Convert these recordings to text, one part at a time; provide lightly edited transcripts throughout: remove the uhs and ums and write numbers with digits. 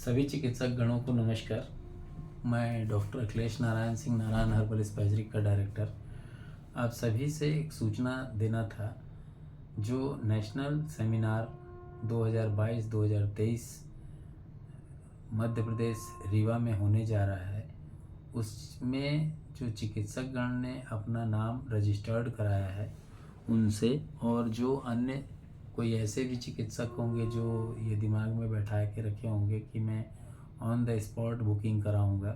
सभी चिकित्सक गणों को नमस्कार। मैं doctor Akhilesh Narayan Singh, Narayan herbal speciality का डायरेक्टर। आप सभी से एक सूचना देना था। जो नेशनल सेमिनार 2022-2023 मध्य प्रदेश रीवा में होने जा रहा है, उसमें जो चिकित्सक गण ने अपना नाम रजिस्टर्ड कराया है उनसे, और जो अन्य कोई ऐसे भी चिकित्सक होंगे जो ये दिमाग में बैठा के रखे होंगे कि मैं ऑन द स्पॉट बुकिंग कराऊंगा,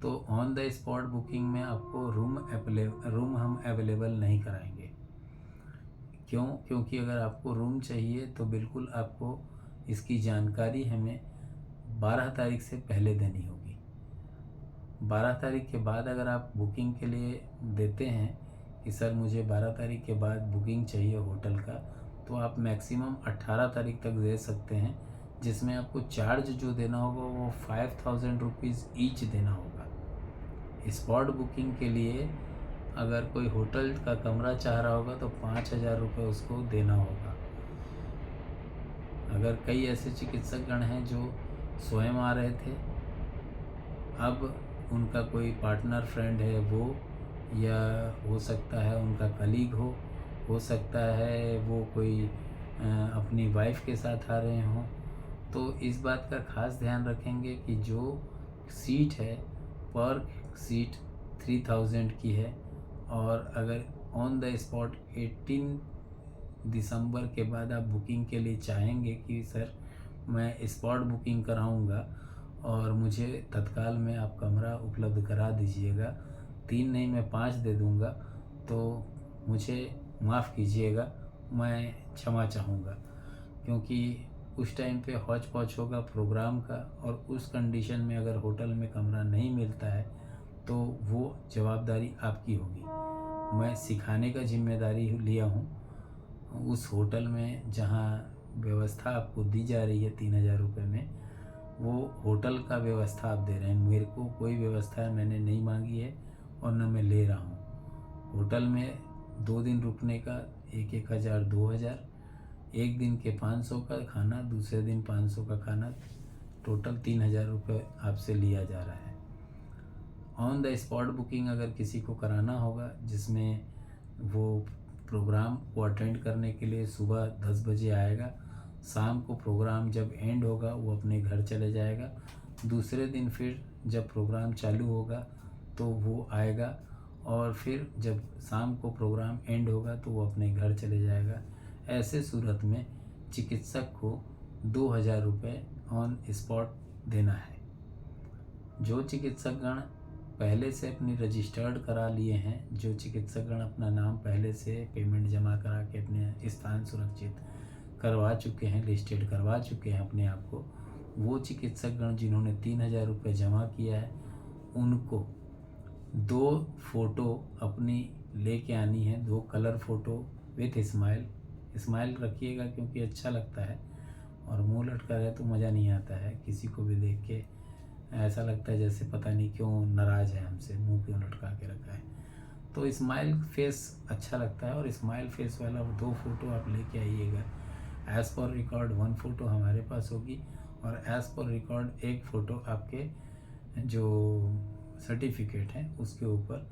तो ऑन द स्पॉट बुकिंग में आपको रूम हम अवेलेबल नहीं कराएंगे। क्यों? क्योंकि अगर आपको रूम चाहिए तो बिल्कुल आपको इसकी जानकारी हमें 12 तारीख से पहले देनी होगी। 12 तारीख के बाद अगर आप बुकिंग के लिए देते हैं कि सर मुझे 12 तारीख के बाद बुकिंग चाहिए होटल का, तो आप मैक्सिमम 18 तारीख तक दे सकते हैं, जिसमें आपको चार्ज जो देना होगा वो 5000 रुपीज़ ईच देना होगा। स्पॉट बुकिंग के लिए अगर कोई होटल का कमरा चाह रहा होगा तो 5000 रुपये उसको देना होगा। अगर कई ऐसे चिकित्सक गण हैं जो स्वयं आ रहे थे, अब उनका कोई पार्टनर फ्रेंड है वो, या हो सकता है उनका कलीग हो सकता है वो कोई अपनी वाइफ के साथ आ रहे हों, तो इस बात का खास ध्यान रखेंगे कि जो सीट है पर सीट 3000 की है, और अगर ऑन द स्पॉट 18 दिसंबर के बाद आप बुकिंग के लिए चाहेंगे कि सर मैं स्पॉट बुकिंग कराऊंगा और मुझे तत्काल में आप कमरा उपलब्ध करा दीजिएगा, 3 नहीं मैं 5 दे दूंगा, तो मुझे माफ़ कीजिएगा, मैं क्षमा चाहूँगा। क्योंकि उस टाइम पे हौच पौच होगा प्रोग्राम का, और उस कंडीशन में अगर होटल में कमरा नहीं मिलता है तो वो जवाबदारी आपकी होगी। मैं सिखाने का जिम्मेदारी लिया हूँ। उस होटल में जहाँ व्यवस्था आपको दी जा रही है 3000 रुपये में, वो होटल का व्यवस्था आप दे रहे हैं। मेरे को कोई व्यवस्था मैंने नहीं मांगी है और न मैं ले रहा हूँ। होटल में 2 दिन रुकने का 1000 2000, एक दिन के 500 का खाना, दूसरे दिन 500 का खाना, टोटल 3000 रुपये आपसे लिया जा रहा है। ऑन द स्पॉट बुकिंग अगर किसी को कराना होगा, जिसमें वो प्रोग्राम को अटेंड करने के लिए सुबह 10 बजे आएगा, शाम को प्रोग्राम जब एंड होगा वो अपने घर चले जाएगा, दूसरे दिन फिर जब प्रोग्राम चालू होगा तो वो आएगा, और फिर जब शाम को प्रोग्राम एंड होगा तो वो अपने घर चले जाएगा। ऐसे सूरत में चिकित्सक को 2000 रुपये ऑन स्पॉट देना है। जो चिकित्सक गण पहले से अपनी रजिस्टर्ड करा लिए हैं, जो चिकित्सक गण अपना नाम पहले से पेमेंट जमा करा के अपने स्थान सुरक्षित करवा चुके हैं, लिस्टेड करवा चुके हैं अपने आप को, वो चिकित्सक गण जिन्होंने 3000 रुपये जमा किया है, उनको 2 फ़ोटो अपनी लेके आनी है, 2 कलर फ़ोटो विथ स्माइल रखिएगा, क्योंकि अच्छा लगता है, और मुंह लटका रहे तो मज़ा नहीं आता है। किसी को भी देख के ऐसा लगता है जैसे पता नहीं क्यों नाराज़ है हमसे, मुंह क्यों लटका के रखा है। तो स्माइल फेस अच्छा लगता है, और स्माइल फेस वाला 2 फ़ोटो आप लेके आइएगा। एज़ पर रिकॉर्ड 1 फ़ोटो हमारे पास होगी, और एज़ पर रिकॉर्ड 1 फ़ोटो आपके जो सर्टिफिकेट है उसके ऊपर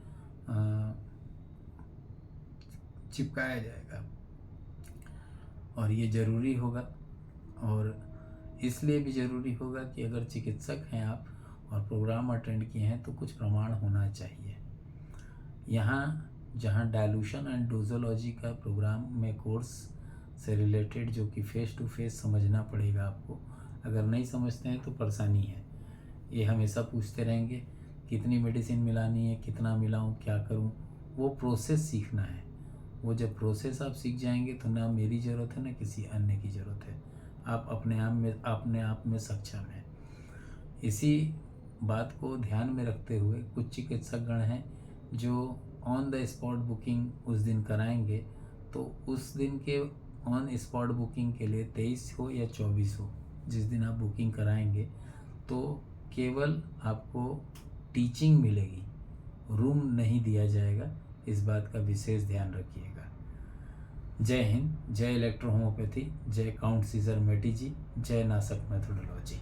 चिपकाया जाएगा। और ये ज़रूरी होगा, और इसलिए भी ज़रूरी होगा कि अगर चिकित्सक हैं आप और प्रोग्राम अटेंड किए हैं तो कुछ प्रमाण होना चाहिए। यहाँ जहाँ डायलूशन एंड डोजोलॉजी का प्रोग्राम में कोर्स से रिलेटेड, जो कि फेस टू फेस समझना पड़ेगा आपको, अगर नहीं समझते हैं तो परेशानी है। ये हमेशा पूछते रहेंगे कितनी मेडिसिन मिलानी है, कितना मिलाऊं, क्या करूं, वो प्रोसेस सीखना है। वो जब प्रोसेस आप सीख जाएंगे तो ना मेरी ज़रूरत है ना किसी अन्य की ज़रूरत है, आप अपने आप में सक्षम हैं। इसी बात को ध्यान में रखते हुए कुछ चिकित्सक गण हैं जो ऑन द स्पॉट बुकिंग उस दिन कराएंगे, तो उस दिन के ऑन स्पॉट बुकिंग के लिए 23 हो या 24 हो, जिस दिन आप बुकिंग कराएंगे, तो केवल आपको टीचिंग मिलेगी, रूम नहीं दिया जाएगा। इस बात का विशेष ध्यान रखिएगा। जय हिंद, जय इलेक्ट्रो होम्योपैथी, जय काउंट सीजर मेटी जी, जय नासक मेथोडोलॉजी।